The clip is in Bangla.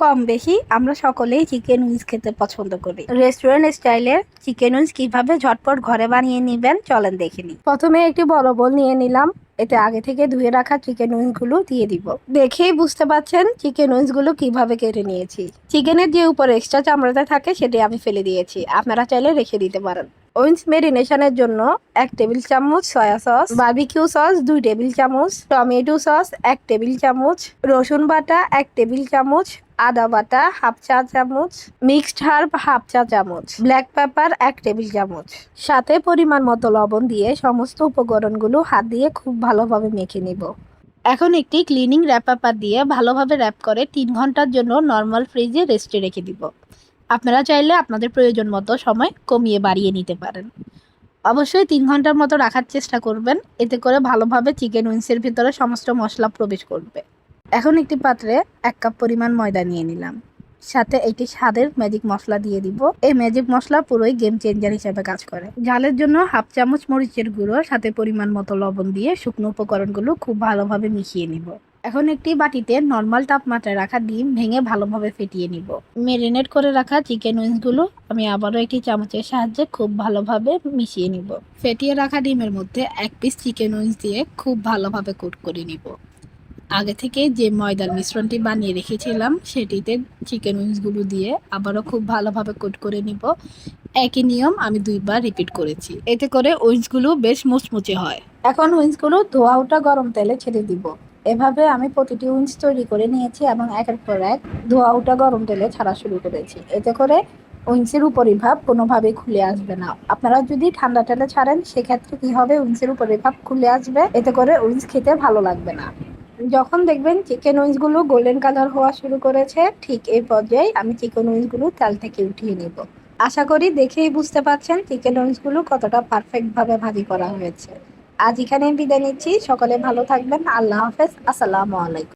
কম বেশি আমরা সকলেই চিকেন উইংস খেতে পছন্দ করি। রেস্টুরেন্ট স্টাইলের চিকেন উইংস কিভাবে ঝটপট ঘরে বানিয়ে নেবেন চলেন দেখে নিই। প্রথমে একটি বড় বোল নিয়ে নিলাম। এতে আগে থেকে ধুয়ে রাখা চিকেন উইংস গুলো দিয়ে দিব। দেখেই বুঝতে পারছেন চিকেন উইংস গুলো কিভাবে কেটে নিয়েছি। চিকেনের যে উপরে এক্সট্রা চামড়াটা থাকে সেটি আমি ফেলে দিয়েছি, আপনারা চাইলে রেখে দিতে পারেন। উইংস মেরিনেশনের জন্য 1 টেবিল চামচ soya sauce, barbecue sauce 2 table চামচ, টমেটো সস 1 টেবিল চামচ, রসুন বাটা 1 টেবিল চামচ, আদা বাটা হাফ চা চামচ, মিক্সড হার্ব হাফ চা চামচ, ব্ল্যাক পেপার 1 টেবিল চামচ, সাথে পরিমাণ মতো লবণ দিয়ে সমস্ত উপকরণগুলো হাত দিয়ে খুব ভালোভাবে মেখে নিব। এখন একটি ক্লিনিং র্যাপ পেপার দিয়ে ভালোভাবে র্যাপ করে 3 ঘন্টার জন্য নর্মাল ফ্রিজে রেস্টে রেখে দিব। আপনারা চাইলে আপনাদের প্রয়োজন মতো সময় কমিয়ে বাড়িয়ে নিতে পারেন। অবশ্যই 3 ঘন্টার মতো রাখার চেষ্টা করবেন, এতে করে ভালোভাবে চিকেন উইংসের ভিতরে সমস্ত মশলা প্রবেশ করবে। এখন একটি পাত্রে 1 কাপ পরিমাণ ময়দা নিয়ে নিলাম, সাথে একটি স্বাদের ম্যাজিক মশলা দিয়ে দিব। এই ম্যাজিক মশলা পুরোই গেম চেঞ্জার হিসেবে কাজ করে। ঝালের জন্য হাফ চামচ মরিচের গুঁড়ো, সাথে পরিমাণ মতো লবণ দিয়ে শুকনো উপকরণগুলো খুব ভালোভাবে মিশিয়ে নিব। এখন একটি বাটিতে নর্মাল তাপমাত্রায় রাখা ডিম ভেঙে ভালোভাবে ফেটিয়ে নিব। মেরিনেট করে রাখা চিকেন উইংসগুলো আমি আবারও একটি চামচের সাহায্যে খুব ভালোভাবে মিশিয়ে নিব। ফেটিয়ে রাখা ডিমের মধ্যে 1 পিস চিকেন উইংস দিয়ে খুব ভালোভাবে কোট করে নিব। আগে থেকে যে ময়দার মিশ্রণটি বানিয়ে রেখেছিলাম সেটিতে চিকেন উইংসগুলো দিয়ে আবারও খুব ভালোভাবে কোট করে নিব। একই নিয়ম আমি 2 বার রিপিট করেছি, এতে করে উইংসগুলো বেশ মুচমুচে হয়। এখন উইংসগুলো ধোয়া ওঠা গরম তেলে ছেড়ে দিব। এভাবে আমি প্রতিটি উইংস তৈরি করে নিয়েছি এবং একের পর এক ধোয়া ওঠা গরম তেলে ছাড়া শুরু করেছি। এতে করে উইংসের উপরিভাগ কোনোভাবেই খুলে আসবে না। আপনারা যদি ঠান্ডা তেলে ছাড়েন সেক্ষেত্রে কি হবে, উইংসের উপরিভাগ খুলে আসবে, এতে করে উইংস খেতে ভালো লাগবে না। যখন দেখবেন চিকেন উইংসগুলো গোল্ডেন কালার হওয়া শুরু করেছে, ঠিক এই পর্যায়ে আমি চিকেন উইংসগুলো তেল থেকে উঠিয়ে নেব। আশা করি দেখেই বুঝতে পারছেন চিকেন উইংসগুলো কতটা পারফেক্টভাবে ভাজি করা হয়েছে। আজ এখানে বিদায় নিচ্ছি, সকলে ভালো থাকবেন। আল্লাহ হাফেজ, আসসালামু আলাইকুম।